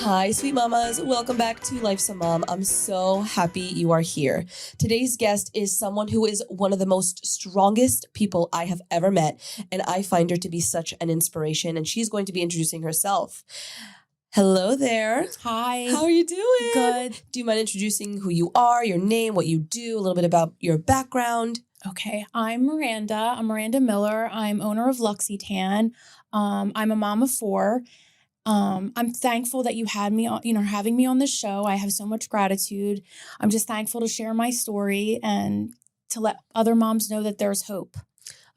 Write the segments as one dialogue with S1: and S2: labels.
S1: Hi, sweet mamas. Welcome back to Life's a Mom. I'm so happy you are here. Today's guest is someone who is one of the most strongest people I have ever met, and I find her to be such an inspiration, and she's going to be introducing herself. Hello there.
S2: Hi.
S1: How are you doing?
S2: Good.
S1: Do you mind introducing who you are, your name, what you do, a little bit about your background?
S2: Okay. I'm Miranda. I'm Miranda Miller. I'm owner of Luxy Tan. I'm a mom of 4. I'm thankful that you had me on, having me on this show. I have so much gratitude. I'm just thankful to share my story and to let other moms know that there's hope.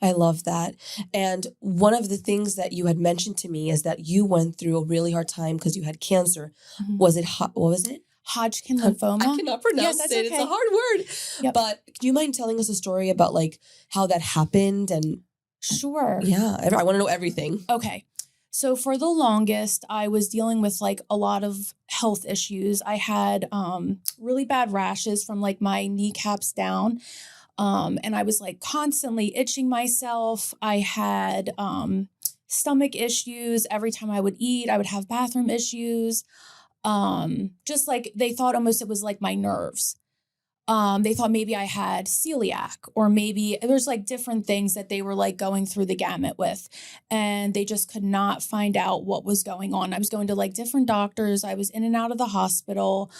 S1: I love that. And one of the things that you had mentioned to me is that you went through a really hard time because you had cancer.
S2: Mhm.
S1: Was it, what was it?
S2: Hodgkin lymphoma.
S1: I cannot pronounce
S2: Yes,
S1: it.
S2: okay.
S1: It's a hard word.
S2: Yep.
S1: But do you mind telling us a story about like how that happened? And
S2: Sure.
S1: yeah, I want to know everything.
S2: Okay. So for the longest, I was dealing with like a lot of health issues. I had really bad rashes from like my kneecaps down. And I was like constantly itching myself. I had stomach issues. Every time I would eat, I would have bathroom issues. Just like they thought almost it was like my nerves. They thought maybe I had celiac, or maybe there's like different things that they were like going through the gamut with, and they just could not find out what was going on. I was going to like different doctors. I was in and out of the hospital.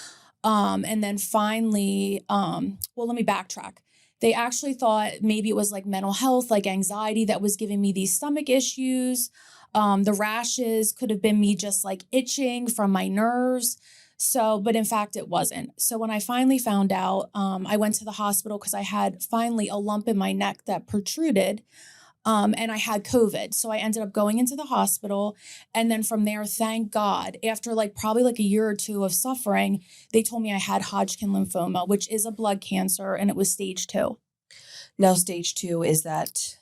S2: And then finally, let me backtrack. They actually thought maybe it was like mental health, like anxiety that was giving me these stomach issues. The rashes could have been me just like itching from my nerves. So, but in fact, it wasn't. So when I finally found out, I went to the hospital because I had finally a lump in my neck that protruded, and I had COVID. So I ended up going into the hospital. And then from there, thank God, after like probably like a year or 2 of suffering, they told me I had Hodgkin lymphoma, which is a blood cancer, and it was stage 2.
S1: Now, stage 2, is that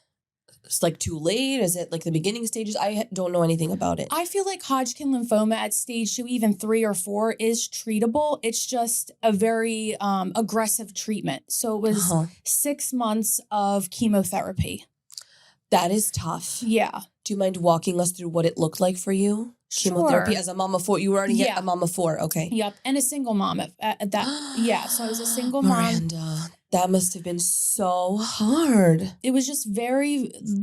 S1: it's like too late? Is it like the beginning stages? I don't know anything about it.
S2: I feel like Hodgkin lymphoma at stage 2, even 3 or 4, is treatable. It's just a very aggressive treatment. So it was 6 months of chemotherapy.
S1: That is tough.
S2: Yeah.
S1: Do you mind walking us through what it looked like for you? Chemotherapy as a mom of 4. You were already a mom of 4. Okay.
S2: Yep. And a single mom at that. Yeah. So I was a single
S1: Miranda,
S2: mom.
S1: that must have been so hard.
S2: It was just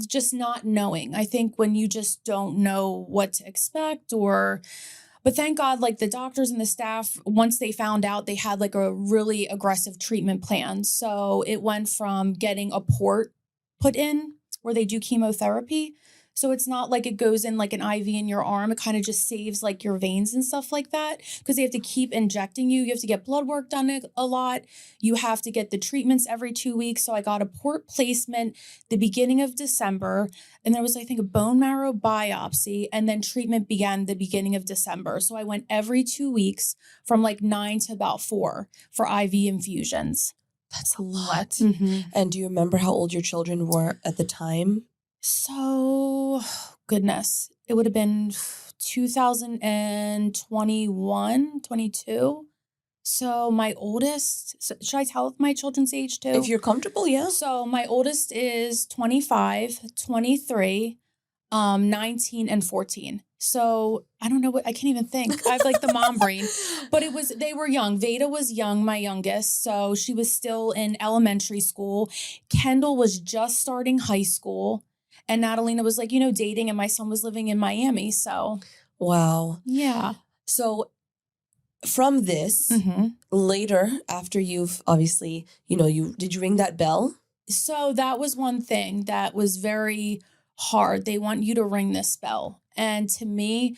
S2: just not knowing. I think when you just don't know what to expect, but thank God, like the doctors and the staff, once they found out, they had like a really aggressive treatment plan. So it went from getting a port put in where they do chemotherapy. So it's not like it goes in like an IV in your arm. It kind of just saves like your veins and stuff like that, because they have to keep injecting you. You have to get blood work done a lot. You have to get the treatments every 2 weeks. So I got a port placement the beginning of December, and there was, I think, a bone marrow biopsy, and then treatment began the beginning of December. So I went every 2 weeks from like 9 to about 4 for IV infusions.
S1: That's a lot.
S2: Mm-hmm.
S1: And do you remember how old your children were at the time?
S2: So, goodness, it would have been 2021, 22. So my oldest, should I tell my children's age too?
S1: If you're comfortable, yeah.
S2: So my oldest is 25, 23, 19, and 14. So I don't know I can't even think. I have like the mom brain, but they were young. Veda was young, my youngest. So she was still in elementary school. Kendall was just starting high school. And Natalina was like, dating, and my son was living in Miami. So.
S1: Wow.
S2: Yeah.
S1: So from this, later, after you've obviously, did you ring that bell?
S2: So that was one thing that was very hard. They want you to ring this bell. And to me,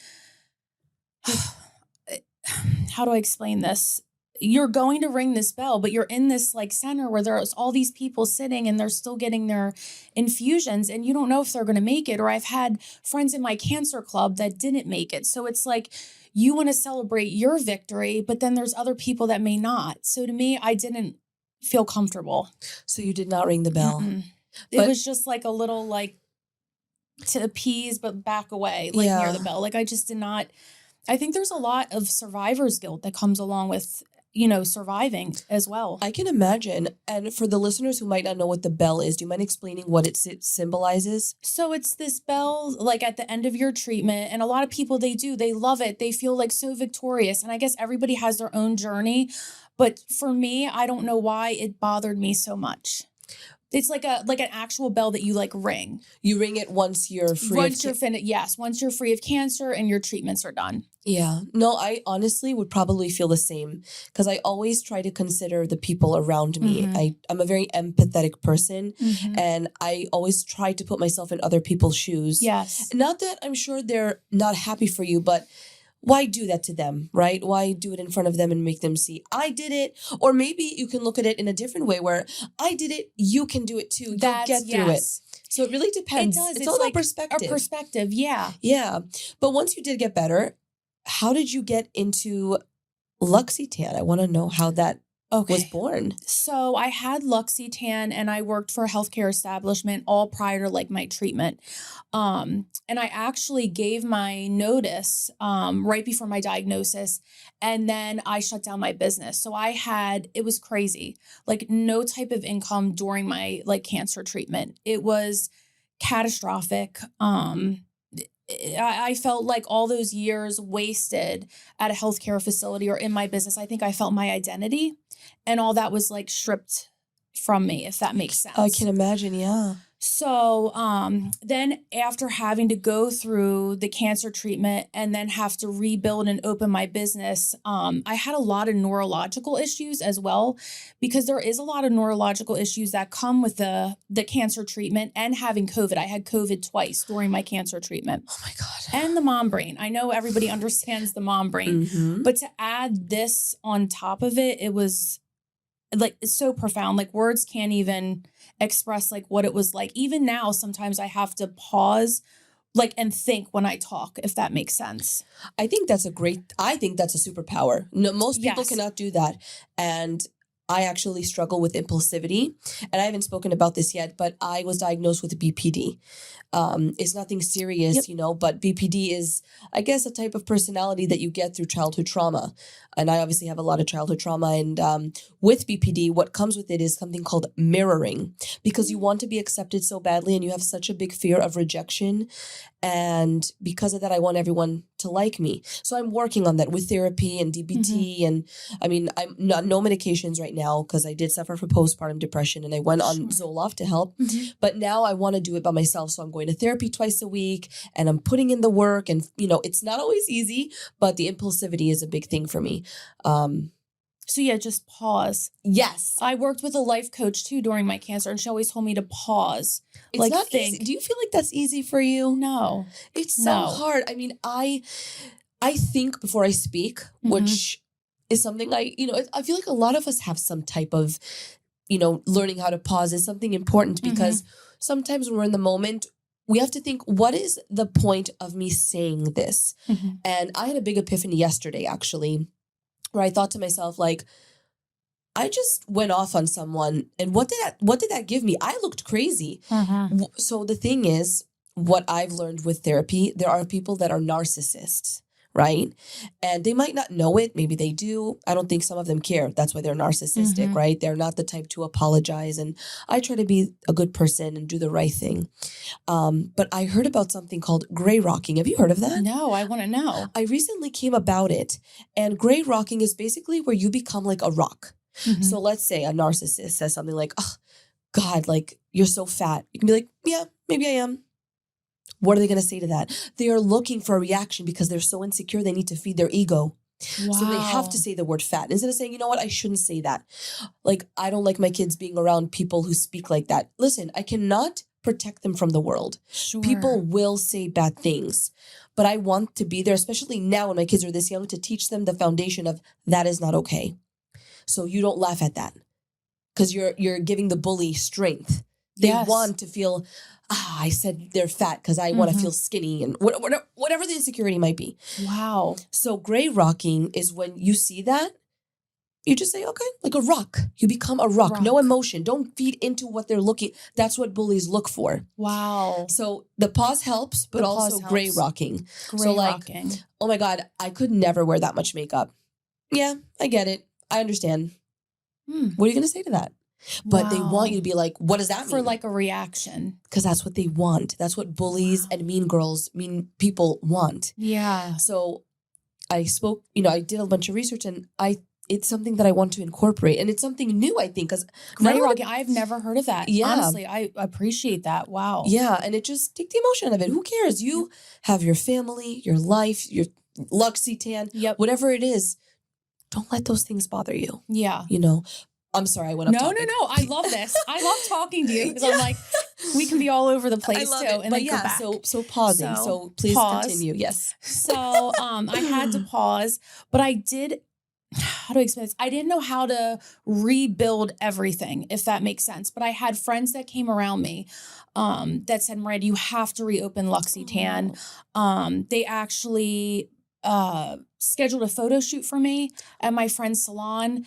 S2: how do I explain this? You're going to ring this bell, but you're in this like center where there's all these people sitting and they're still getting their infusions, and you don't know if they're going to make it. Or I've had friends in my cancer club that didn't make it. So it's like you want to celebrate your victory, but then there's other people that may not. So to me, I didn't feel comfortable.
S1: So you did not ring the bell.
S2: It was just like a little like to appease, but back away, like near the bell. Like I just did not. I think there's a lot of survivor's guilt that comes along with surviving as well.
S1: I can imagine. And for the listeners who might not know what the bell is, do you mind explaining what it symbolizes?
S2: So it's this bell like at the end of your treatment, and a lot of people, they love it. They feel like so victorious. And I guess everybody has their own journey. But for me, I don't know why it bothered me so much. It's like an actual bell that you like ring.
S1: You ring it once you're free.
S2: Once you're finished, yes. Once you're free of cancer and your treatments are done.
S1: Yeah. No, I honestly would probably feel the same because I always try to consider the people around me.
S2: Mhm.
S1: I'm a very empathetic person
S2: Mhm.
S1: and I always try to put myself in other people's shoes.
S2: Yes.
S1: Not that I'm sure they're not happy for you, but why do that to them, right? Why do it in front of them and make them see I did it? Or maybe you can look at it in a different way where I did it, you can do it too. You'll get through it. So it really depends.
S2: It does.
S1: It's all about
S2: like
S1: perspective.
S2: A perspective, yeah.
S1: Yeah. But once you did get better, how did you get into Luxy Tan? I want to know how that was born.
S2: So I had Luxy Tan and I worked for a healthcare establishment all prior to like my treatment. And I actually gave my notice right before my diagnosis, and then I shut down my business. So it was crazy, like no type of income during my like cancer treatment. It was catastrophic. I felt like all those years wasted at a healthcare facility or in my business. I think I felt my identity and all that was like stripped from me, if that makes sense.
S1: I can imagine, yeah.
S2: So then after having to go through the cancer treatment and then have to rebuild and open my business, I had a lot of neurological issues as well, because there is a lot of neurological issues that come with the cancer treatment and having COVID. I had COVID twice during my cancer treatment.
S1: Oh my God.
S2: And the mom brain. I know everybody understands the mom brain, but to add this on top of it, it was like, it's so profound. Like words can't even express like what it was like. Even now, sometimes I have to pause like and think when I talk, if that makes sense.
S1: I think that's a superpower. No, most people cannot do that. And I actually struggle with impulsivity. And I haven't spoken about this yet, but I was diagnosed with BPD. It's nothing serious, but BPD is, I guess, a type of personality that you get through childhood trauma. And I obviously have a lot of childhood trauma. And with BPD, what comes with it is something called mirroring, because you want to be accepted so badly and you have such a big fear of rejection. And because of that, I want everyone to like me. So I'm working on that with therapy and DBT. And I mean, I'm not no medications right now because I did suffer from postpartum depression and I went on Zoloft to help. But now I want to do it by myself. So I'm going to therapy twice a week and I'm putting in the work. And, it's not always easy, but the impulsivity is a big thing for me.
S2: So yeah, just pause.
S1: Yes.
S2: I worked with a life coach too during my cancer and she always told me to pause.
S1: It's like not think. Easy. Do you feel like that's easy for you?
S2: No.
S1: It's so hard. I mean, I think before I speak, which is something I feel like a lot of us have some type of, learning how to pause is something important because sometimes when we're in the moment, we have to think, what is the point of me saying this? And I had a big epiphany yesterday, actually, where I thought to myself, like, I just went off on someone. And what did that give me? I looked crazy. So the thing is, what I've learned with therapy, there are people that are narcissists, right? And they might not know it. Maybe they do. I don't think some of them care. That's why they're narcissistic, right? They're not the type to apologize. And I try to be a good person and do the right thing. But I heard about something called gray rocking. Have you heard of that?
S2: No, I want to know.
S1: I recently came about it. And gray rocking is basically where you become like a rock. So let's say a narcissist says something like, oh, God, like, you're so fat. You can be like, yeah, maybe I am. What are they going to say to that? They are looking for a reaction because they're so insecure. They need to feed their ego. Wow. So they have to say the word fat. Instead of saying, you know what, I shouldn't say that. Like, I don't like my kids being around people who speak like that. Listen, I cannot protect them from the world. Sure. People will say bad things. But I want to be there, especially now when my kids are this young, to teach them the foundation of that is not okay. So you don't laugh at that because you're giving the bully strength. They want to feel, I said they're fat because I want to feel skinny and whatever the insecurity might be.
S2: Wow.
S1: So gray rocking is when you see that, you just say, okay, like a rock. You become a rock. No emotion. Don't feed into what they're looking. That's what bullies look for.
S2: Wow.
S1: So the pause helps, but also gray rocking. So like, oh my God, I could never wear that much makeup. Yeah, I get it. I understand.
S2: Hmm.
S1: What are you going to say to that? But they want you to
S2: Wow.
S1: be like, what does that mean?
S2: For like a reaction.
S1: Because that's what they want. That's what bullies and mean girls, mean people want.
S2: Yeah.
S1: So I spoke, I did a bunch of research, and it's something that I want to incorporate. And it's something new, I think, because
S2: Great, Rocky. I've never heard of that.
S1: Yeah.
S2: Honestly, I appreciate that. Wow.
S1: Yeah, and it just take the emotion out of it. Who cares? You have your family, your life, your Luxy Tan,
S2: Yep.
S1: whatever it is. Don't let those things bother you.
S2: Yeah.
S1: I'm sorry, I went off topic.
S2: No. I love this. I love talking to you because I'm like, we can be all over the place too.
S1: It.
S2: And
S1: but
S2: then
S1: yeah,
S2: go back.
S1: so pausing. So please continue. Yes.
S2: So I had to pause, but I did. How do I explain this? I didn't know how to rebuild everything, if that makes sense. But I had friends that came around me that said, Miranda, you have to reopen Luxy Tan. They actually scheduled a photo shoot for me at my friend's salon.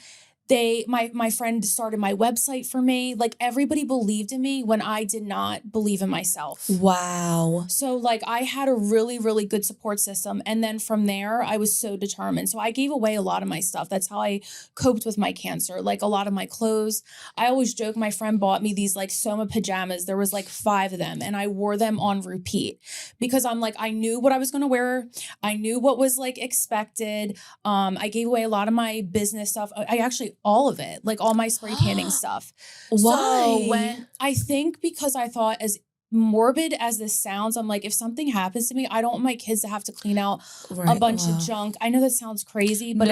S2: My friend started my website for me. Like, everybody believed in me when I did not believe in myself.
S1: Wow.
S2: So like, I had a really, really good support system. And then from there, I was so determined. So I gave away a lot of my stuff. That's how I coped with my cancer. Like, a lot of my clothes. I always joke, my friend bought me these like Soma pajamas. There was like 5 of them, and I wore them on repeat because I'm like, I knew what I was going to wear. I knew what was like expected. I gave away a lot of my business stuff. I actually, all of it, like all my spray tanning stuff.
S1: Why?
S2: So I think because I thought, as morbid as this sounds, I'm like, if something happens to me, I don't want my kids to have to clean out a bunch of junk. I know that sounds crazy, but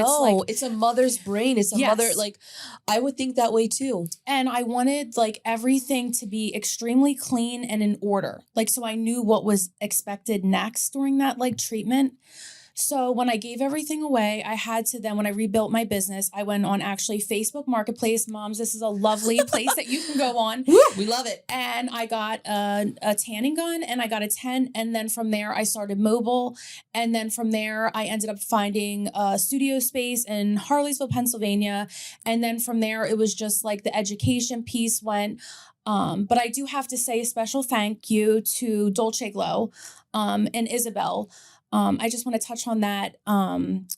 S1: it's a mother's brain. It's a mother, like, I would think that way too.
S2: And I wanted like everything to be extremely clean and in order. Like, so I knew what was expected next during that like treatment. So when I gave everything away, I had to then, when I rebuilt my business, I went on actually Facebook Marketplace. Moms, this is a lovely place that you can go on.
S1: Woo, we love it.
S2: And I got a tanning gun, and I got a tent. And then from there, I started mobile. And then from there, I ended up finding a studio space in Harleysville, Pennsylvania. And then from there, it was just like the education piece went. But I do have to say a special thank you to Dolce Glow and Isabel. I just want to touch on that.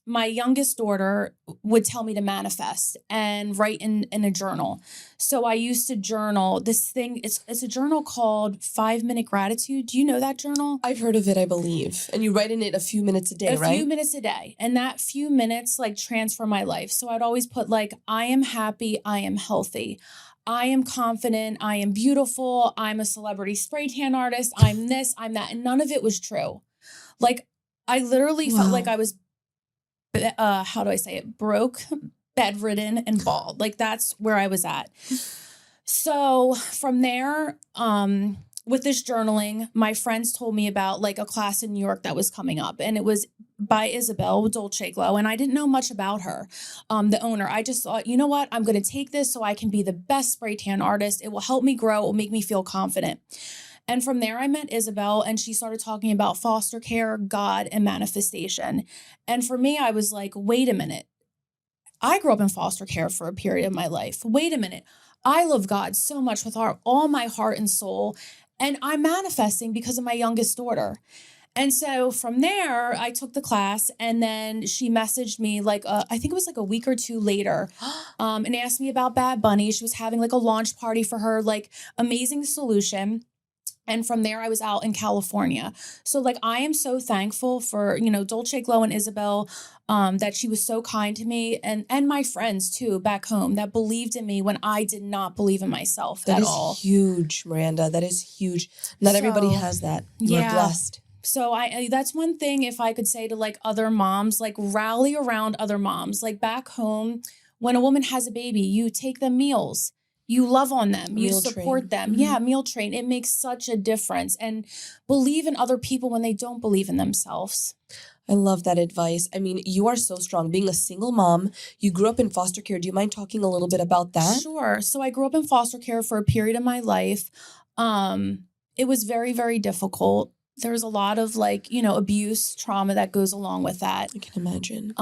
S2: My youngest daughter would tell me to manifest and write in a journal. So I used to journal this thing. It's a journal called 5-Minute Gratitude. Do you know that journal?
S1: I've heard of it, I believe. And you write in it a few minutes a day, right?
S2: A few minutes a day. And that few minutes like transform my life. So I'd always put like, I am happy, I am healthy. I am confident, I am beautiful, I'm a celebrity spray tan artist, I'm this, I'm that. And none of it was true. Like, I literally felt like I was, how do I say it? Broke, bedridden, and bald. Like, that's where I was at. So from there, with this journaling, my friends told me about like a class in New York that was coming up, and it was by Isabel Dolce Glow. And I didn't know much about her, the owner. I just thought, you know what? I'm going to take this so I can be the best spray tan artist. It will help me grow. It will make me feel confident. And from there, I met Isabel, and she started talking about foster care, God, and manifestation. And for me, I was like, wait a minute. I grew up in foster care for a period of my life. Wait a minute. I love God so much with all my heart and soul, and I'm manifesting because of my youngest daughter. And so from there, I took the class, and then she messaged me like, I think it was like a week or 2 later, and asked me about Bad Bunny. She was having like a launch party for her, like amazing solution. And from there, I was out in California. So like, I am so thankful for, Dolce Glow and Isabel, that she was so kind to me, and my friends too, back home, that believed in me when I did not believe in myself at all.
S1: That is huge, Miranda. That is huge. Not everybody has that. You're blessed.
S2: So that's one thing, if I could say to like other moms, like rally around other moms. Like back home, when a woman has a baby, you take them meals. You love on them. You support them. Mm-hmm. Yeah, meal train. It makes such a difference. And believe in other people when they don't believe in themselves.
S1: I love that advice. I mean, you are so strong. Being a single mom, you grew up in foster care. Do you mind talking a little bit about that?
S2: Sure. So I grew up in foster care for a period of my life. It was very, very difficult. There's a lot of like, abuse, trauma that goes along with that.
S1: I can imagine.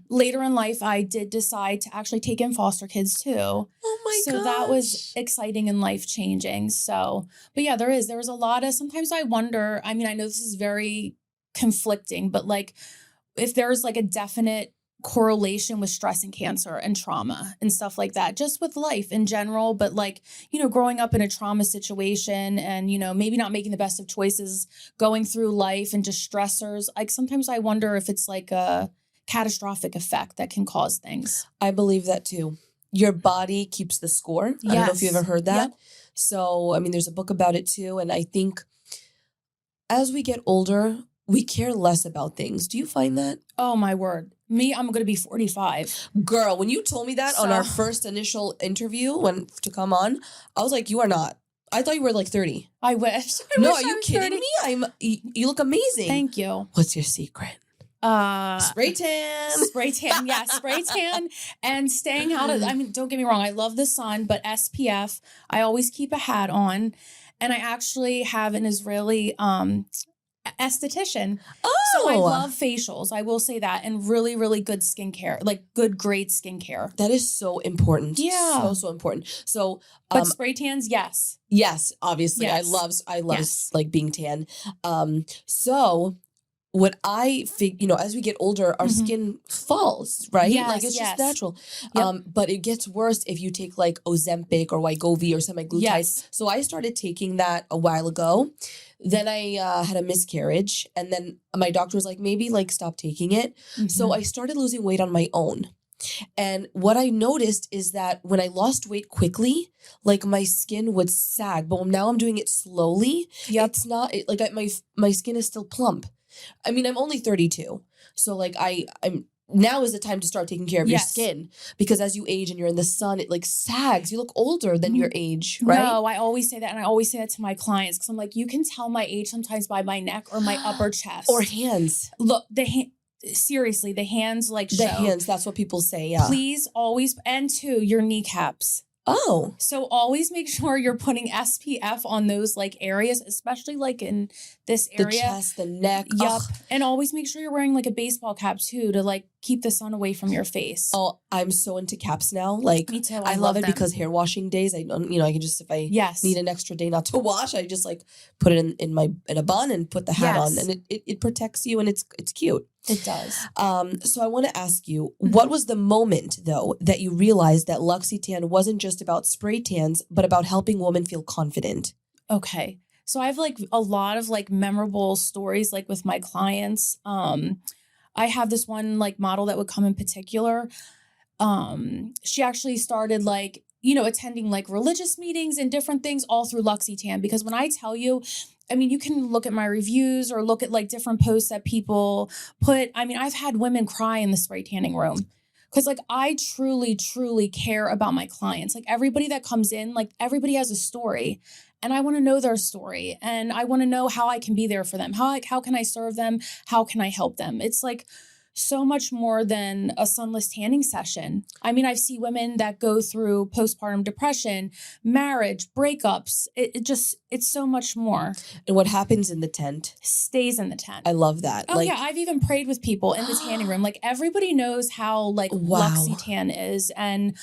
S2: Later in life, I did decide to actually take in foster kids too.
S1: Oh my gosh.
S2: So that was exciting and life-changing. So, but yeah, there was a lot of, sometimes I wonder, I mean, I know this is very conflicting, but like if there's like a definite correlation with stress and cancer and trauma and stuff like that, just with life in general. But like, growing up in a trauma situation and, maybe not making the best of choices, going through life and just stressors. Like sometimes I wonder if it's like a catastrophic effect that can cause things.
S1: I believe that too. Your body keeps the score. I don't know if you've ever heard that. Yep. So, I mean, there's a book about it too. And I think as we get older, we care less about things. Do you find that?
S2: Oh, my word. Me, I'm going to be 45.
S1: Girl, when you told me that on our first initial interview to come on, I was like, you are not. I thought you were like 30.
S2: I wish.
S1: Are you kidding me? You look amazing.
S2: Thank you.
S1: What's your secret? Spray tan.
S2: Spray tan. Yeah, spray tan and staying out of, don't get me wrong. I love the sun, but SPF, I always keep a hat on. And I actually have an Israeli esthetician. Oh. So I love facials. I will say that. And really, really good skincare, like good, great skincare.
S1: That is so important.
S2: Yeah.
S1: So important. So,
S2: but spray tans, yes.
S1: Yes, obviously. Yes. I love like being tan. So what I think, as we get older, our skin falls, right?
S2: Yes,
S1: like it's just natural.
S2: Yep.
S1: But it gets worse if you take like Ozempic or Wegovy or semaglutide.
S2: Yes.
S1: So I started taking that a while ago. Then I had a miscarriage, and then my doctor was like, maybe like stop taking it. Mm-hmm. So I started losing weight on my own. And what I noticed is that when I lost weight quickly, like my skin would sag, but now I'm doing it slowly.
S2: Yep.
S1: It's not like my skin is still plump. I mean, I'm only 32. So like I'm now is the time to start taking care of your skin, because as you age and you're in the sun, it like sags. You look older than your age, right?
S2: No, I always say that. And I always say that to my clients because I'm like, you can tell my age sometimes by my neck or my upper chest.
S1: Or hands.
S2: Look, seriously, the hands like show.
S1: The hands, that's what people say, yeah.
S2: Please always, and your kneecaps.
S1: Oh.
S2: So always make sure you're putting SPF on those like areas, especially like in this area.
S1: The chest, the neck.
S2: Yep.
S1: Ugh.
S2: And always make sure you're wearing like a baseball cap too to like keep the sun away from your face.
S1: Oh, I'm so into caps now. Like,
S2: me too.
S1: I love it because hair washing days, I don't, I can just, if I need an extra day not to wash, I just like put it in a bun and put the hat on, and it protects you, and it's cute.
S2: It does.
S1: So I want to ask you, what was the moment though that you realized that Luxy Tan wasn't just about spray tans, but about helping women feel confident?
S2: Okay. So I have like a lot of like memorable stories like with my clients. I have this one like model that would come in particular. She actually started like, attending like religious meetings and different things all through Luxy Tan, because when I tell you, you can look at my reviews or look at like different posts that people put. I've had women cry in the spray tanning room because like I truly, truly care about my clients. Like everybody that comes in, like everybody has a story, and I want to know their story, and I want to know how I can be there for them. How can I serve them? How can I help them? It's like so much more than a sunless tanning session. I see women that go through postpartum depression, marriage, breakups. It's so much more.
S1: And what happens in the tent
S2: stays in the tent.
S1: I love that.
S2: Oh, yeah. I've even prayed with people in the tanning room. Like everybody knows how like Luxy Tan is. And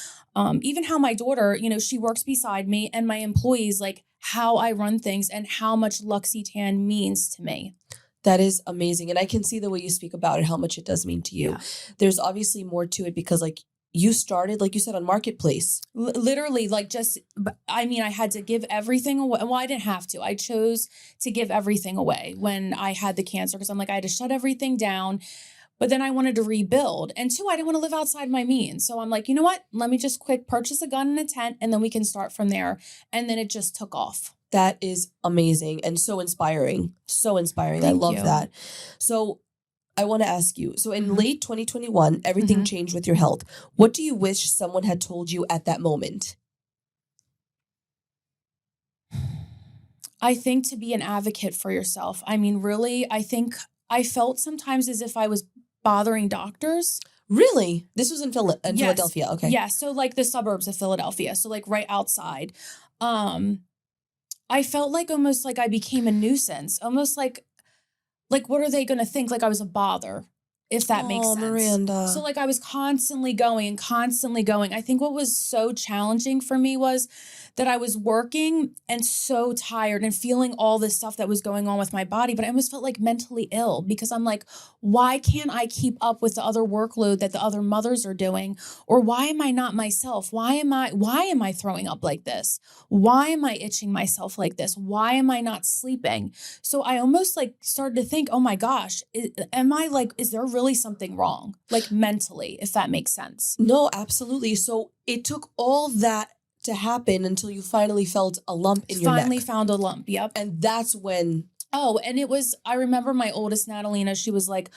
S2: even how my daughter, she works beside me, and my employees, like how I run things and how much Luxy Tan means to me.
S1: That is amazing. And I can see the way you speak about it, how much it does mean to you. Yeah. There's obviously more to it because like you started, like you said, on Marketplace.
S2: Literally like I had to give everything away. Well, I didn't have to. I chose to give everything away when I had the cancer because I'm like, I had to shut everything down. But then I wanted to rebuild. And two, I didn't want to live outside my means. So I'm like, you know what? Let me just quick purchase a gun and a tent, and then we can start from there. And then it just took off.
S1: That is amazing and so inspiring. So inspiring. I love that. So I want to ask you, so in late 2021, everything changed with your health. What do you wish someone had told you at that moment?
S2: I think to be an advocate for yourself. Really, I think I felt sometimes as if I was bothering doctors.
S1: Really? This was in Philadelphia. Okay.
S2: Yeah. So like the suburbs of Philadelphia. So like right outside. I felt like almost like I became a nuisance, almost like what are they going to think? Like I was a bother, if that makes sense.
S1: Miranda.
S2: So like I was constantly going. I think what was so challenging for me was that I was working and so tired and feeling all this stuff that was going on with my body, but I almost felt like mentally ill because I'm like, why can't I keep up with the other workload that the other mothers are doing? Or why am I not myself? Why am I throwing up like this? Why am I itching myself like this? Why am I not sleeping? So I almost like started to think, oh my gosh, is there really something wrong? Like mentally, if that makes sense.
S1: No, absolutely. So it took all that to happen until you finally felt a lump in your neck.
S2: Finally found a lump. Yep.
S1: And that's when.
S2: Oh, and I remember my oldest, Natalina, she was like,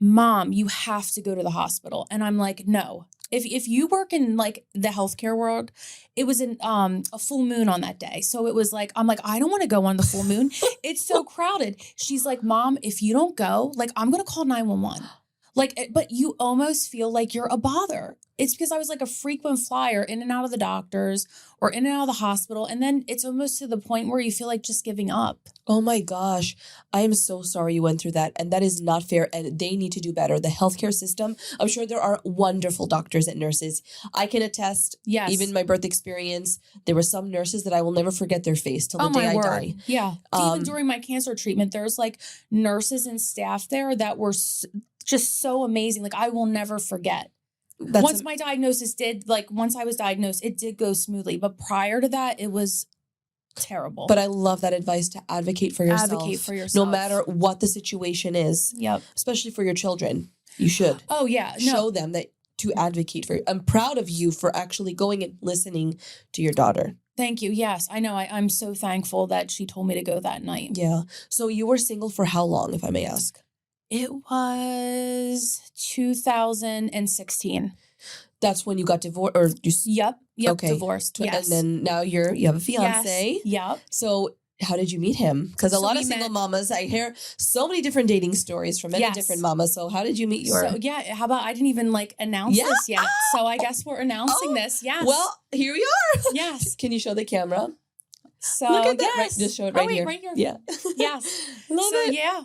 S2: Mom, you have to go to the hospital. And I'm like, no. If you work in like the healthcare world, it was a full moon on that day. So it was like, I'm like, I don't want to go on the full moon. It's so crowded. She's like, Mom, if you don't go, like, I'm going to call 911. Like, but you almost feel like you're a bother. It's because I was like a frequent flyer in and out of the doctors or in and out of the hospital. And then it's almost to the point where you feel like just giving up.
S1: Oh my gosh. I am so sorry you went through that. And that is not fair. And they need to do better. The healthcare system, I'm sure there are wonderful doctors and nurses. I can attest,
S2: Yes.
S1: even my birth experience, there were some nurses that I will never forget their face till the day I die.
S2: Yeah. Even during my cancer treatment, there's like nurses and staff there that were just so amazing. Like I will never forget. Once I was diagnosed, it did go smoothly. But prior to that, it was terrible.
S1: But I love that advice to advocate for yourself.
S2: Advocate for yourself.
S1: No matter what the situation is.
S2: Yep.
S1: Especially for your children. You should.
S2: Oh, yeah. No.
S1: Show them that to advocate for you. I'm proud of you for actually going and listening to your daughter.
S2: Thank you. Yes, I know. I'm so thankful that she told me to go that night.
S1: Yeah. So you were single for how long, if I may ask?
S2: It was 2016.
S1: That's when you got divorced, or you?
S2: Yep.
S1: Okay.
S2: Divorced. Yes.
S1: And then now you have a fiance.
S2: Yes. Yep.
S1: So how did you meet him? Because a lot of single mamas, I hear so many different dating stories from many different mamas. So how did you meet your?
S2: So yeah, how about I didn't even like announce this yet. So I guess we're announcing this. Yes.
S1: Well, here we are.
S2: Yes.
S1: Can you show the camera?
S2: So
S1: look at that.
S2: Yes.
S1: Right, just show it right here.
S2: Right here.
S1: Yeah.
S2: Yes.
S1: Love it.
S2: Yeah.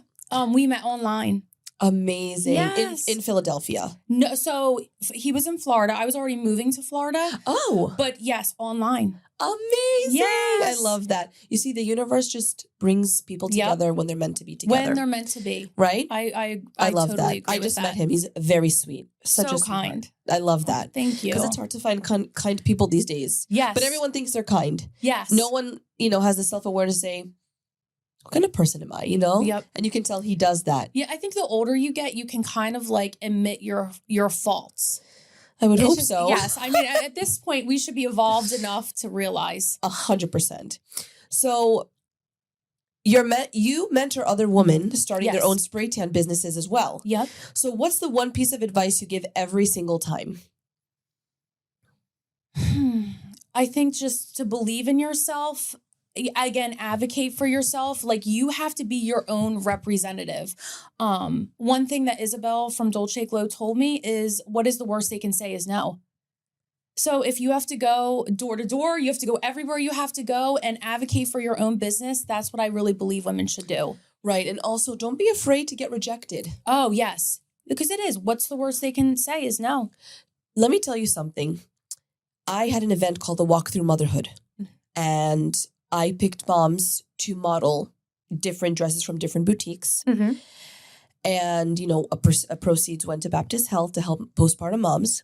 S2: We met online.
S1: Amazing.
S2: Yes.
S1: In Philadelphia.
S2: No, so he was in Florida. I was already moving to Florida.
S1: Oh.
S2: But yes, online.
S1: Amazing.
S2: Yes.
S1: I love that. You see, the universe just brings people together when they're meant to be together.
S2: When they're meant to be.
S1: Right?
S2: I
S1: love
S2: totally
S1: that. I just met him. He's very sweet. Such
S2: so
S1: a sweetheart.
S2: kind.
S1: I love that.
S2: Thank you.
S1: Because it's hard to find kind people these days.
S2: Yes.
S1: But everyone thinks they're kind.
S2: Yes.
S1: No one, has the self-awareness to say, what kind of person am I,
S2: Yep.
S1: And you can tell he does that.
S2: Yeah, I think the older you get, you can kind of like admit your faults.
S1: I would hope so.
S2: Yes. I mean, at this point, we should be evolved enough to realize.
S1: 100%. So you mentor other women starting their own spray tan businesses as well.
S2: Yep.
S1: So what's the one piece of advice you give every single time?
S2: I think just to believe in yourself. Again, advocate for yourself. Like you have to be your own representative. One thing that Isabel from Dolce Glow told me is, what is the worst they can say is no. So if you have to go door to door, you have to go everywhere you have to go and advocate for your own business. That's what I really believe women should do.
S1: Right. And also don't be afraid to get rejected.
S2: Oh, yes. Because it is. What's the worst they can say is no.
S1: Let me tell you something. I had an event called the Walk Through Motherhood. And I picked moms to model different dresses from different boutiques.
S2: Mm-hmm.
S1: And, a proceeds went to Baptist Health to help postpartum moms.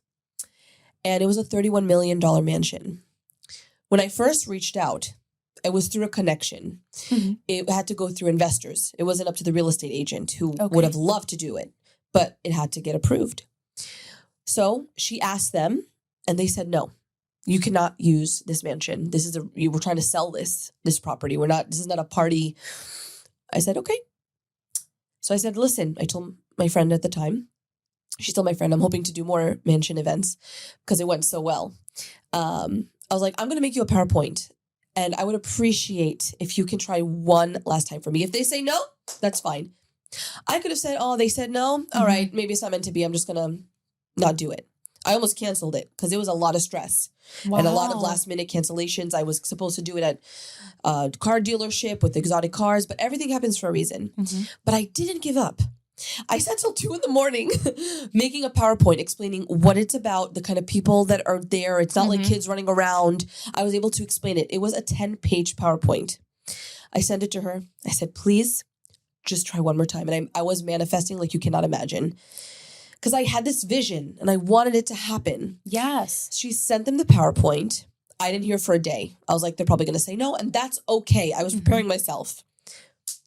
S1: And it was a $31 million mansion. When I first reached out, it was through a connection. Mm-hmm. It had to go through investors. It wasn't up to the real estate agent who would have loved to do it, but it had to get approved. So she asked them and they said, no. You cannot use this mansion. We're trying to sell this property. This is not a party. I said, okay. So I said, listen, I told my friend at the time, she told my friend, I'm hoping to do more mansion events because it went so well. I was like, I'm going to make you a PowerPoint and I would appreciate if you can try one last time for me. If they say no, that's fine. I could have said, oh, they said no. All right, maybe it's not meant to be. I'm just going to not do it. I almost canceled it because it was a lot of stress and a lot of last minute cancellations. I was supposed to do it at a car dealership with exotic cars, but everything happens for a reason. Mm-hmm. But I didn't give up. I sat till 2 a.m. making a PowerPoint explaining what it's about, the kind of people that are there. It's not like kids running around. I was able to explain it. It was a 10-page PowerPoint. I sent it to her. I said, please just try one more time. And I was manifesting like you cannot imagine. Because I had this vision and I wanted it to happen.
S2: Yes.
S1: She sent them the PowerPoint. I didn't hear for a day. I was like, they're probably going to say no. And that's okay. I was preparing myself.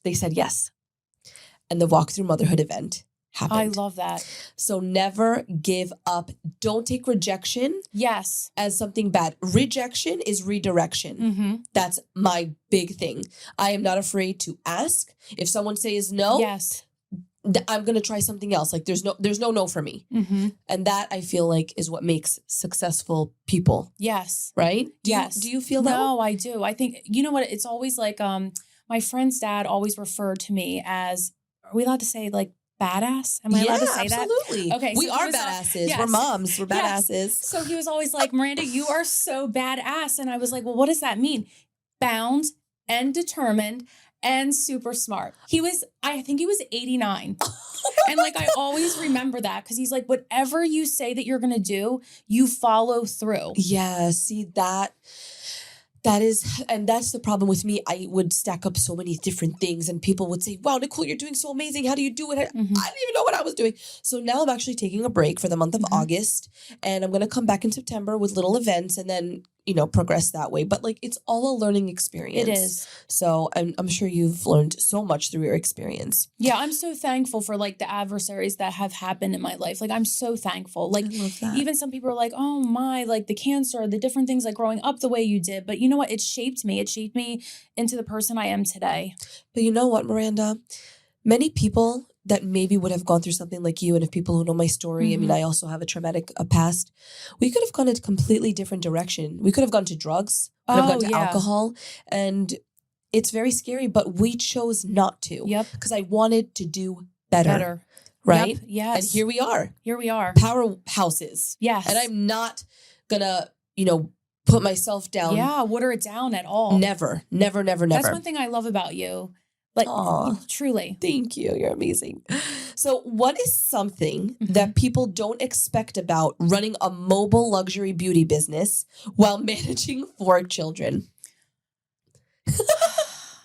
S1: They said yes. And the Walkthrough Motherhood event happened.
S2: I love that.
S1: So never give up. Don't take rejection as something bad. Rejection is redirection. That's my big thing. I am not afraid to ask. If someone says no, I'm going to try something else. Like there's no for me. And that I feel like is what makes successful people.
S2: Yes.
S1: Right? Do you feel that?
S2: No, I do. I think, you know what? It's always like, my friend's dad always referred to me as, are we allowed to say like badass? Am I allowed to say that?
S1: Absolutely.
S2: Okay.
S1: We are badasses. We're moms. We're badasses.
S2: So he was always like, Miranda, you are so badass. And I was like, well, what does that mean? Bound and determined and super smart. I think he was 89. And like, I always remember that because he's like, whatever you say that you're going to do, you follow through.
S1: Yeah. See and that's the problem with me. I would stack up so many different things and people would say, wow, Nicole, you're doing so amazing. How do you do it? I didn't even know what I was doing. So now I'm actually taking a break for the month of August and I'm going to come back in September with little events and then, progress that way. But like, it's all a learning experience.
S2: It is.
S1: So I'm sure you've learned so much through your experience.
S2: Yeah. I'm so thankful for like the adversaries that have happened in my life. Like, I'm so thankful. Like, even some people are like, oh my, like the cancer, the different things, like growing up the way you did. But you know what? It shaped me. It shaped me into the person I am today.
S1: But you know what, Miranda? Many people that maybe would have gone through something like you, and if people who know my story, I mean, I also have a traumatic past, we could have gone in a completely different direction. We could have gone to drugs, could have gone to alcohol, and it's very scary, but we chose not to.
S2: Yep.
S1: Because I wanted to do better. Right?
S2: Yep. Yes.
S1: And here we are.
S2: Here we are.
S1: Powerhouses.
S2: Yes.
S1: And I'm not gonna, put myself down.
S2: Yeah, water it down at all.
S1: Never.
S2: That's one thing I love about you. Like, truly.
S1: Thank you. You're amazing. So what is something that people don't expect about running a mobile luxury beauty business while managing 4 children?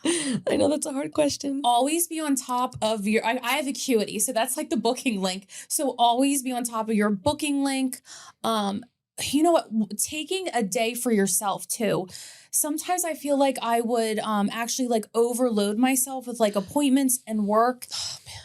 S1: I know that's a hard question.
S2: Always be on top of your, I have Acuity, so that's like the booking link. So always be on top of your booking link. You know what? Taking a day for yourself too. Sometimes I feel like I would actually like overload myself with like appointments and work.
S1: Oh man.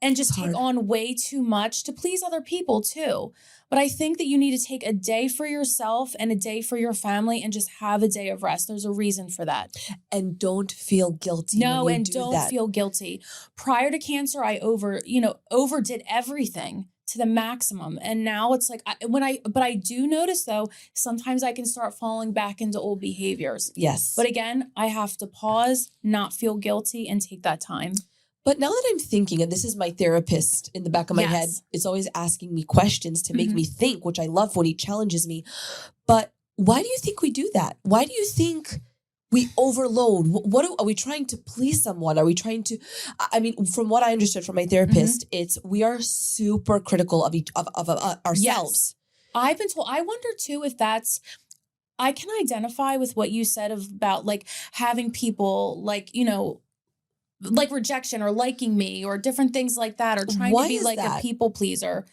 S2: And just take on way too much to please other people too. But I think that you need to take a day for yourself and a day for your family and just have a day of rest. There's a reason for that.
S1: And don't feel guilty.
S2: No, and don't feel guilty. Prior to cancer, I overdid everything to the maximum. And now it's like, but I do notice though, sometimes I can start falling back into old behaviors.
S1: Yes.
S2: But again, I have to pause, not feel guilty, and take that time.
S1: But now that I'm thinking, and this is my therapist in the back of my head, it's always asking me questions to make me think, which I love when he challenges me. But why do you think we do that? Why do you think we overload? Are we trying to please someone? Are we trying to, from what I understood from my therapist, it's, we are super critical of ourselves.
S2: Yes. I've been told, I wonder too, if that's, I can identify with what you said about like having people like, like rejection or liking me or different things like that, or trying to be like a people pleaser.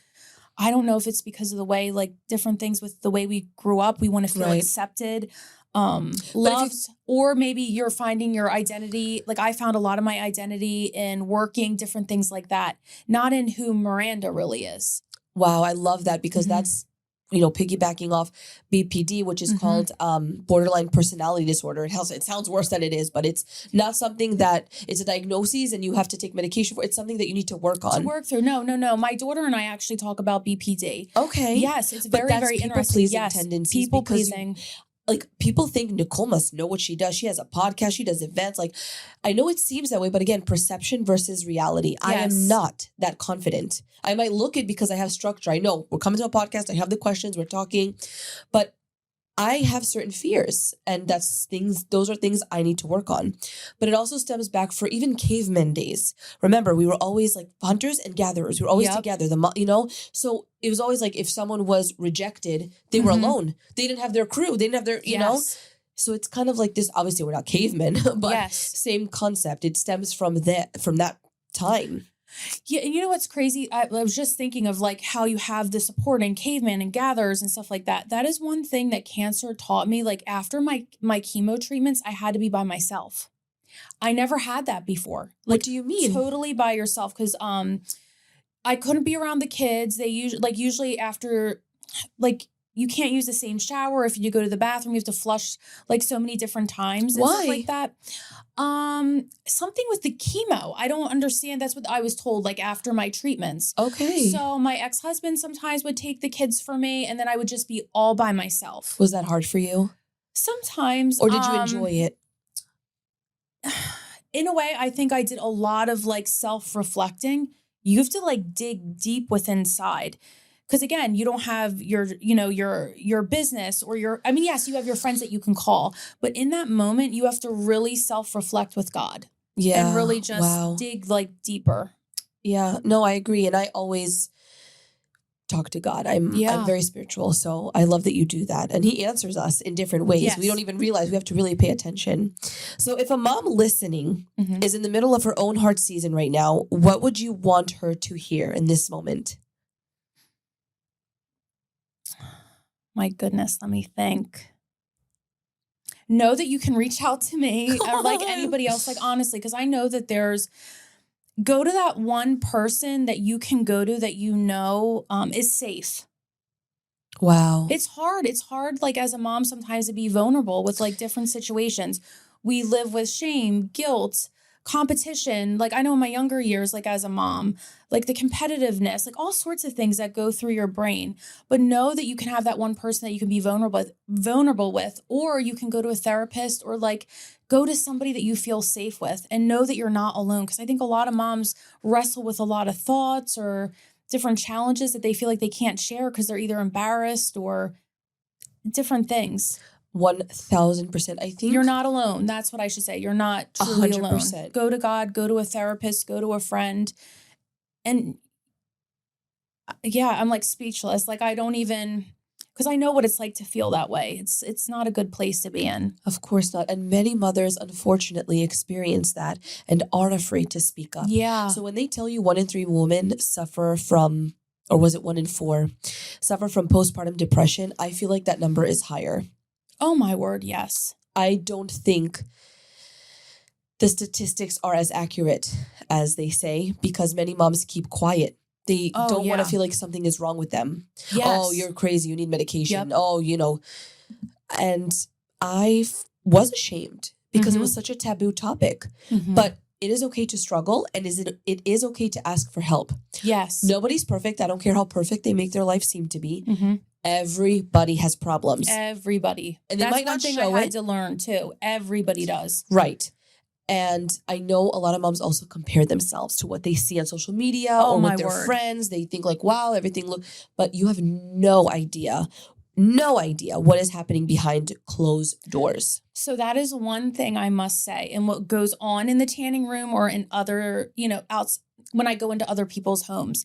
S2: I don't know if it's because of the way, like different things with the way we grew up. We want to feel accepted, loved, or maybe you're finding your identity. Like I found a lot of my identity in working, different things like that, not in who Miranda really is.
S1: Wow. I love that because that's, piggybacking off BPD, which is called borderline personality disorder. It sounds worse than it is, but it's not something that it's a diagnosis and you have to take medication for. It's something that you need to work on.
S2: To work through. No. My daughter and I actually talk about BPD.
S1: Okay.
S2: Yes, it's very, very interesting. Yes,
S1: tendencies.
S2: People pleasing.
S1: Like people think Nicole must know what she does. She has a podcast. She does events. Like I know it seems that way, but again, perception versus reality. Yes. I am not that confident. I might look it because I have structure. I know we're coming to a podcast. I have the questions. We're talking, but I have certain fears, and those are things I need to work on. But it also stems back for even cavemen days. Remember, we were always like hunters and gatherers. We were always
S2: Yep.
S1: together, so it was always like if someone was rejected, they were alone. They didn't have their crew. They didn't have their,
S2: Yes.
S1: So it's kind of like this, obviously we're not cavemen, but
S2: Yes.
S1: same concept. It stems from that time.
S2: Yeah, and you know what's crazy? I was just thinking of like how you have the support in cavemen and gatherers and stuff like that. That is one thing that cancer taught me. Like after my chemo treatments, I had to be by myself. I never had that before. Like,
S1: What do you mean?
S2: Totally by yourself, because I couldn't be around the kids. They usually after like you can't use the same shower. If you go to the bathroom, you have to flush like so many different times and stuff
S1: Why?
S2: like that. Something with the chemo. I don't understand. That's what I was told, like after my treatments.
S1: Okay.
S2: So my ex-husband sometimes would take the kids for me, and then I would just be all by myself.
S1: Was that hard for you?
S2: Sometimes.
S1: Or did you enjoy it?
S2: In a way, I think I did a lot of like self-reflecting. You have to like dig deep within inside. Because again, you don't have your business or yes, you have your friends that you can call. But in that moment, you have to really self-reflect with God.
S1: Yeah.
S2: And really just dig like deeper.
S1: Yeah. No, I agree. And I always talk to God. I'm very spiritual. So I love that you do that. And he answers us in different ways.
S2: Yes.
S1: We don't even realize we have to really pay attention. So if a mom listening is in the middle of her own hard season right now, what would you want her to hear in this moment?
S2: My goodness, let me think. Know that you can reach out to me or like anybody else, like honestly, because I know that go to that one person that you can go to that is safe.
S1: Wow.
S2: It's hard. It's hard, like as a mom, sometimes to be vulnerable with like different situations. We live with shame, guilt, competition. Like I know in my younger years, like as a mom, like the competitiveness, like all sorts of things that go through your brain. But know that you can have that one person that you can be vulnerable with, or you can go to a therapist or like go to somebody that you feel safe with, and know that you're not alone. Because I think a lot of moms wrestle with a lot of thoughts or different challenges that they feel like they can't share because they're either embarrassed or different things.
S1: 1,000%. I think
S2: you're not alone. That's what I should say. You're not truly
S1: 100%.
S2: alone. Go to God, go to a therapist, go to a friend. And yeah, I'm like speechless. Like I don't even, because I know what it's like to feel that way. It's not a good place to be in.
S1: Of course not. And many mothers, unfortunately, experience that and are afraid to speak up.
S2: Yeah.
S1: So when they tell you 1 in 3 women suffer from, or was it 1 in 4, suffer from postpartum depression, I feel like that number is higher.
S2: Oh my word, yes.
S1: I don't think the statistics are as accurate as they say, because many moms keep quiet. They don't want to feel like something is wrong with them.
S2: Yes.
S1: Oh, you're crazy. You need medication.
S2: Yep.
S1: Oh, and I was ashamed because it was such a taboo topic. But it is okay to struggle, and it is okay to ask for help.
S2: Yes.
S1: Nobody's perfect. I don't care how perfect they make their life seem to be. Everybody has problems.
S2: Everybody.
S1: And they
S2: that's
S1: might not
S2: one thing
S1: show
S2: I had
S1: it.
S2: to learn too. Everybody does.
S1: Right. And I know a lot of moms also compare themselves to what they see on social media or with their friends. They think like, wow, everything but you have no idea what is happening behind closed doors.
S2: So that is one thing I must say. And what goes on in the tanning room or in other, when I go into other people's homes,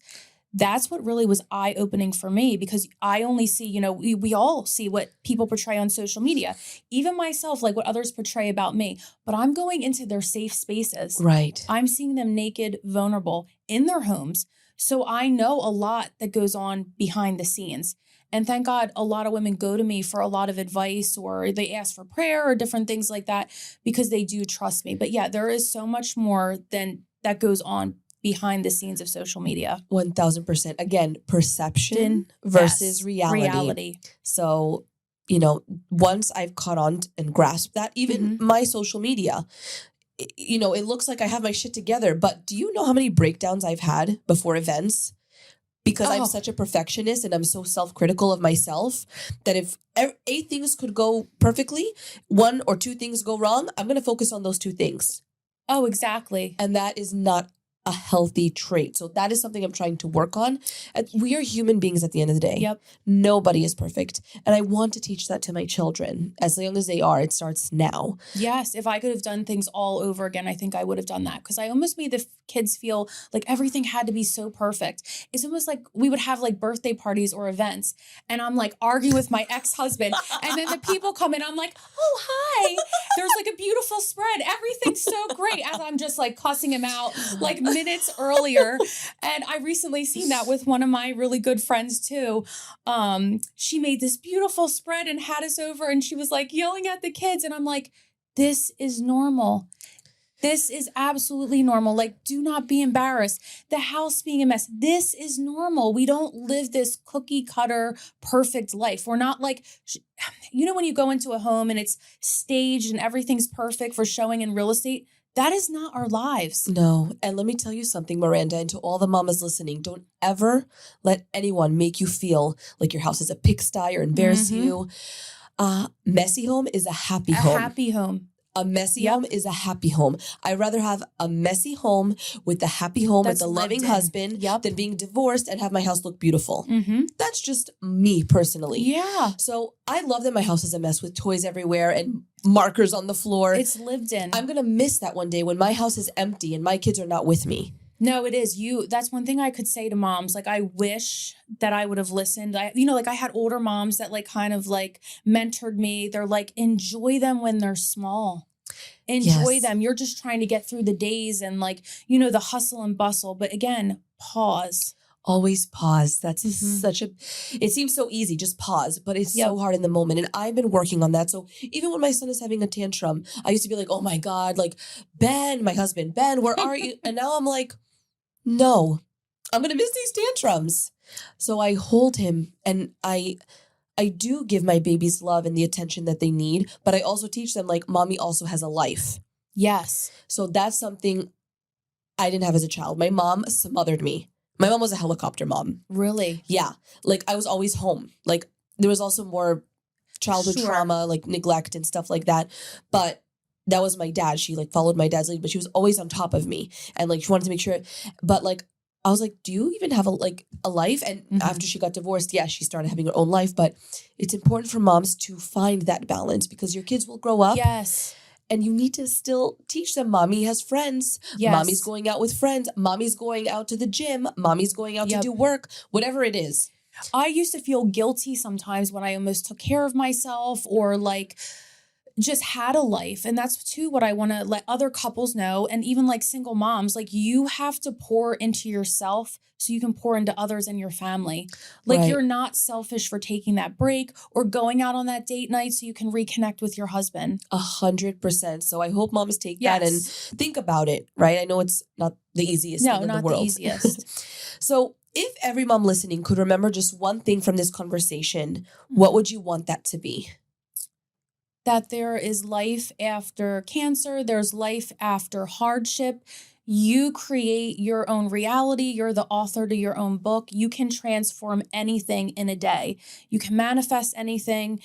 S2: that's what really was eye-opening for me, because I only see, we all see what people portray on social media, even myself, like what others portray about me, but I'm going into their safe spaces.
S1: Right.
S2: I'm seeing them naked, vulnerable in their homes. So I know a lot that goes on behind the scenes. And thank God a lot of women go to me for a lot of advice, or they ask for prayer or different things like that, because they do trust me. But yeah, there is so much more than that goes on behind the scenes of social media.
S1: 1,000%. Again, perception versus reality. So, once I've caught on and grasped that, even my social media, it looks like I have my shit together. But do you know how many breakdowns I've had before events? Because I'm such a perfectionist and I'm so self-critical of myself that if 8 things could go perfectly, 1 or 2 things go wrong, I'm going to focus on those 2 things.
S2: Oh, exactly.
S1: And that is not a healthy trait. So that is something I'm trying to work on. And we are human beings at the end of the day.
S2: Yep.
S1: Nobody is perfect. And I want to teach that to my children. As young as they are, it starts now.
S2: Yes. If I could have done things all over again, I think I would have done that, because I almost made the kids feel like everything had to be so perfect. It's almost like we would have like birthday parties or events, and I'm like arguing with my ex-husband, and then the people come in, I'm like, oh, hi, there's like a beautiful spread. Everything's so great. As I'm just like cussing him out like minutes earlier. And I recently seen that with one of my really good friends too. She made this beautiful spread and had us over, and she was like yelling at the kids. And I'm like, this is normal. This is absolutely normal. Like, do not be embarrassed. The house being a mess. This is normal. We don't live this cookie cutter perfect life. We're not like, when you go into a home and it's staged and everything's perfect for showing in real estate, that is not our lives.
S1: No. And let me tell you something, Miranda, and to all the mamas listening, don't ever let anyone make you feel like your house is a pigsty or embarrass you. Messy home is a happy home.
S2: A happy home.
S1: A messy home is a happy home. I'd rather have a messy home with a happy home with a loving husband than being divorced and have my house look beautiful. That's just me personally.
S2: Yeah.
S1: So I love that my house is a mess with toys everywhere and markers on the floor.
S2: It's lived in.
S1: I'm going to miss that one day when my house is empty and my kids are not with me.
S2: No, it is. That's one thing I could say to moms. Like, I wish that I would have listened. I had older moms that like kind of like mentored me. They're like, enjoy them when they're small. Enjoy them. You're just trying to get through the days and like, the hustle and bustle. But again, pause.
S1: Always pause. That's it seems so easy, just pause, but it's so hard in the moment. And I've been working on that. So even when my son is having a tantrum, I used to be like, oh my God, like, Ben, my husband, Ben, where are you? And now I'm like, no, I'm going to miss these tantrums. So I hold him, and I do give my babies love and the attention that they need, but I also teach them like mommy also has a life.
S2: Yes.
S1: So that's something I didn't have as a child. My mom smothered me. My mom was a helicopter mom.
S2: Really?
S1: Yeah. Like I was always home. Like there was also more childhood trauma, like neglect and stuff like that. But that was my dad. She like followed my dad's lead, but she was always on top of me. And like she wanted to make sure, but like I was like, do you even have a life? And after she got divorced, she started having her own life. But it's important for moms to find that balance because your kids will grow up.
S2: Yes.
S1: And you need to still teach them mommy has friends. Yes. Mommy's going out with friends. Mommy's going out to the gym. Mommy's going out to do work, whatever it is.
S2: I used to feel guilty sometimes when I almost took care of myself or like just had a life. And that's too what I want to let other couples know. And even like single moms, like you have to pour into yourself so you can pour into others in your family. Like you're not selfish for taking that break or going out on that date night so you can reconnect with your husband.
S1: 100%. So I hope moms take that and think about it, right? I know it's not the easiest thing in the world.
S2: No, not the easiest.
S1: So if every mom listening could remember just one thing from this conversation, what would you want that to be?
S2: That there is life after cancer. There's life after hardship. You create your own reality. You're the author to your own book. You can transform anything in a day. You can manifest anything,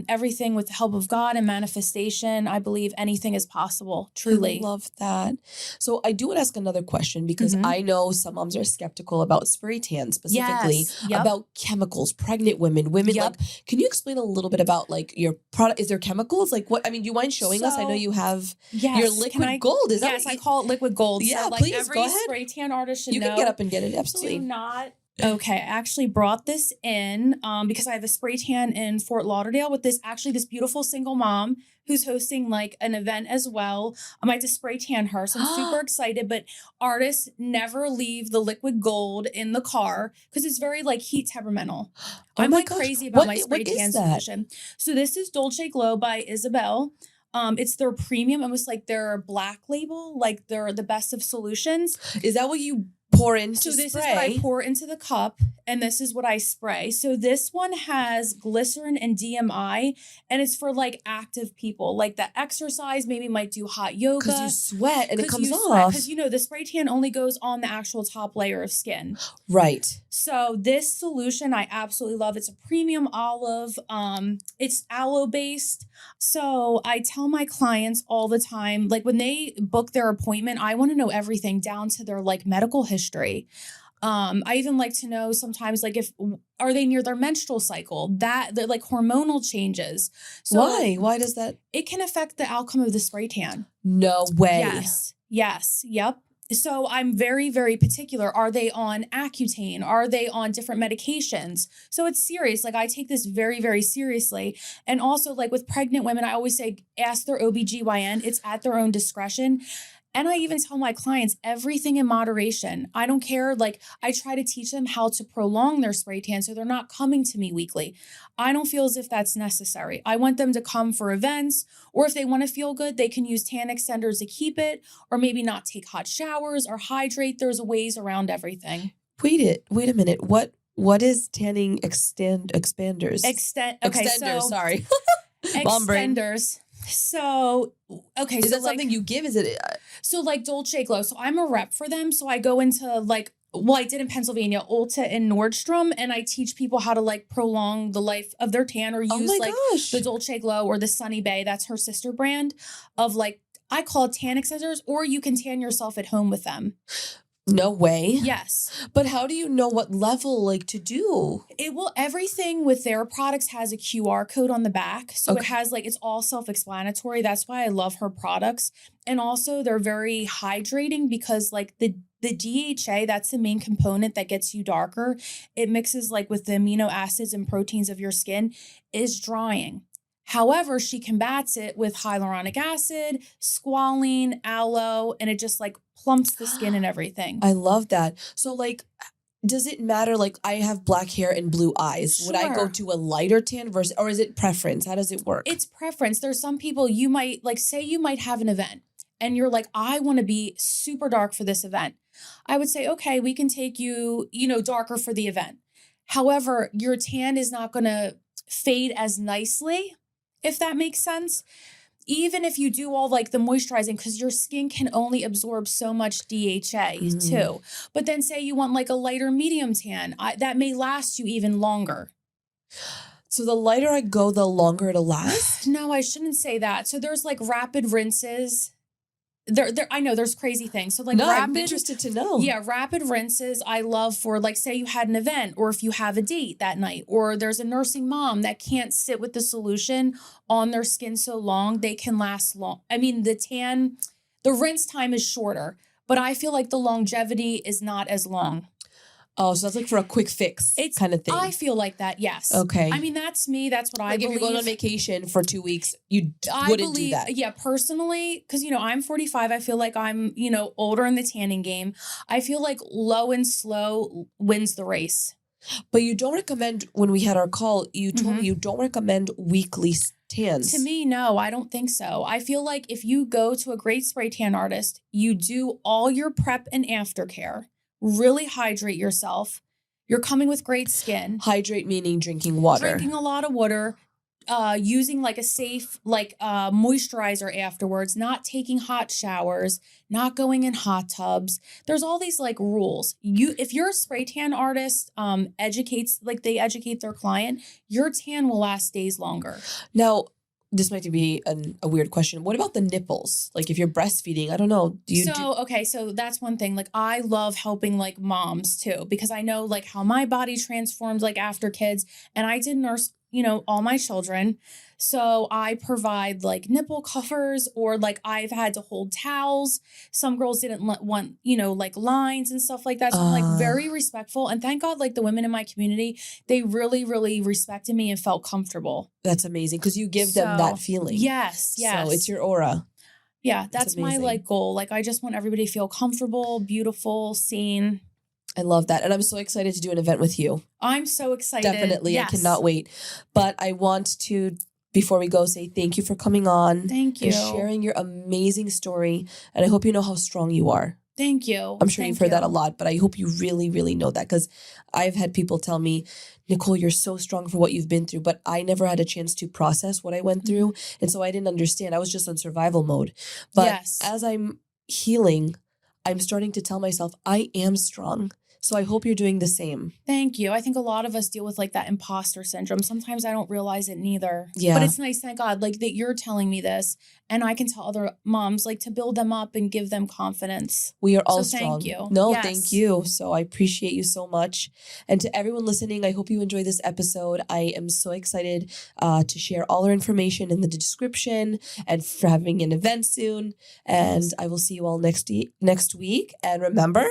S2: everything with the help of God and manifestation. I believe anything is possible, truly.
S1: I love that. So I do want to ask another question because I know some moms are skeptical about spray tan specifically, about chemicals, pregnant women. Like, can you explain a little bit about like your product? Is there chemicals? Like what? I mean, do you mind showing us? I know you have your liquid gold. Is that
S2: I call it liquid gold.
S1: Yeah,
S2: so, like,
S1: please
S2: every
S1: go ahead.
S2: spray tan artist should know.
S1: You can get up and get it. Absolutely.
S2: Do not. Okay, I actually brought this in because I have a spray tan in Fort Lauderdale with this beautiful single mom who's hosting like an event as well. I might to spray tan her, so I'm super excited. But artists never leave the liquid gold in the car because it's very like heat temperamental. I'm like crazy about my spray tan solution. So this is Dolce Glow by Isabel. It's their premium, almost like their black label, like they're the best of solutions.
S1: Is that what you pour into
S2: So this
S1: spray.
S2: is what I pour into the cup, and this is what I spray. So this one has glycerin and DMI, and it's for like active people, like that exercise, maybe might do hot yoga.
S1: Because you sweat and it comes
S2: off.
S1: off.
S2: Because, the spray tan only goes on the actual top layer of skin.
S1: Right.
S2: So this solution I absolutely love. It's a premium olive. It's aloe based. So I tell my clients all the time, like when they book their appointment, I want to know everything down to their like medical history. I even like to know sometimes like are they near their menstrual cycle, that they're like hormonal changes. So
S1: Why does that?
S2: It can affect the outcome of the spray tan.
S1: No way.
S2: Yes. Yep. So I'm very, very particular. Are they on Accutane? Are they on different medications? So it's serious. Like I take this very, very seriously. And also like with pregnant women, I always say, ask their OBGYN. It's at their own discretion. And I even tell my clients everything in moderation. I don't care. Like I try to teach them how to prolong their spray tan so they're not coming to me weekly. I don't feel as if that's necessary. I want them to come for events, or if they want to feel good, they can use tan extenders to keep it, or maybe not take hot showers or hydrate. There's ways around everything.
S1: Wait a minute. What is tanning expanders?
S2: Extenders,
S1: sorry.
S2: Extenders. So, okay.
S1: Is that something you give? Is it?
S2: So like Dolce Glow. So I'm a rep for them. So I go into like, I did in Pennsylvania, Ulta and Nordstrom, and I teach people how to like prolong the life of their tan or use the Dolce Glow or the Sunny Bay. That's her sister brand of like, I call it tan extenders, or you can tan yourself at home with them.
S1: No way.
S2: Yes.
S1: But how do you know what level like to do?
S2: Everything with their products has a QR code on the back. So It has like, it's all self-explanatory. That's why I love her products. And also they're very hydrating because like the DHA, that's the main component that gets you darker. It mixes like with the amino acids and proteins of your skin, is drying. However, she combats it with hyaluronic acid, squalene, aloe, and it just like plumps the skin and everything.
S1: I love that. So like, does it matter? Like I have black hair and blue eyes. Would I go to a lighter tan versus, or is it preference? How does it work?
S2: It's preference. There's some people you might like, say you might have an event and you're like, I want to be super dark for this event. I would say, okay, we can take you, darker for the event. However, your tan is not going to fade as nicely, if that makes sense. Even if you do all like the moisturizing, because your skin can only absorb so much DHA too. But then say you want like a lighter medium tan, that may last you even longer.
S1: So the lighter I go, the longer it'll last?
S2: No, I shouldn't say that. So there's like rapid rinses. I know there's crazy things. So like
S1: I'm interested to know.
S2: Yeah, rapid rinses I love for like, say you had an event or if you have a date that night, or there's a nursing mom that can't sit with the solution on their skin so long, they can last long. I mean, the rinse time is shorter, but I feel like the longevity is not as long.
S1: Oh, so that's like for a quick fix kind of thing.
S2: I feel like that, yes.
S1: Okay.
S2: I mean, that's me. That's what I believe.
S1: Like if you're going on vacation for 2 weeks, you wouldn't do that.
S2: Yeah, personally, because, I'm 45. I feel like I'm, older in the tanning game. I feel like low and slow wins the race.
S1: But you don't recommend, when we had our call, you told me you don't recommend weekly tans.
S2: To me, no, I don't think so. I feel like if you go to a great spray tan artist, you do all your prep and aftercare. Really hydrate yourself. You're coming with great skin.
S1: Hydrate meaning drinking water.
S2: Drinking a lot of water. Using like a safe moisturizer afterwards. Not taking hot showers. Not going in hot tubs. There's all these like rules. If you're a spray tan artist, they educate their client, your tan will last days longer.
S1: Now, this might be a weird question. What about the nipples? Like if you're breastfeeding, I don't know.
S2: So that's one thing. Like I love helping like moms too, because I know like how my body transformed like after kids, and I did nurse, all my children. So I provide like nipple covers, or like I've had to hold towels. Some girls didn't want, like lines and stuff like that. So I'm like very respectful. And thank God, like the women in my community, they really, really respected me and felt comfortable.
S1: That's amazing because you give them that feeling.
S2: Yes.
S1: So it's your aura.
S2: Yeah, that's my like goal. Like I just want everybody to feel comfortable, beautiful, seen.
S1: I love that. And I'm so excited to do an event with you.
S2: I'm so excited.
S1: Definitely.
S2: Yes.
S1: I cannot wait. But I want to, before we go, say thank you for coming on.
S2: Thank you.
S1: And sharing your amazing story. And I hope you know how strong you are.
S2: Thank you.
S1: I'm sure
S2: Thank
S1: you've heard that a
S2: you.
S1: lot, but I hope you really, really know that, because I've had people tell me, Nicole, you're so strong for what you've been through, but I never had a chance to process what I went through. And so I didn't understand. I was just on survival mode. But
S2: Yes.
S1: as I'm healing, I'm starting to tell myself I am strong. So I hope you're doing the same.
S2: Thank you. I think a lot of us deal with like that imposter syndrome. Sometimes I don't realize it neither.
S1: Yeah.
S2: But it's nice, thank God, like that you're telling me this and I can tell other moms like to build them up and give them confidence.
S1: We are all
S2: So
S1: strong.
S2: thank you.
S1: No,
S2: Yes.
S1: thank you. So I appreciate you so much. And to everyone listening, I hope you enjoy this episode. I am so excited to share all our information in the description and for having an event soon. And I will see you all next week. And remember,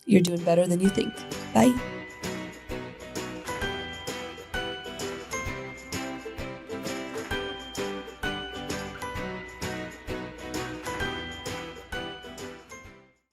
S1: you're doing better than you think. Bye.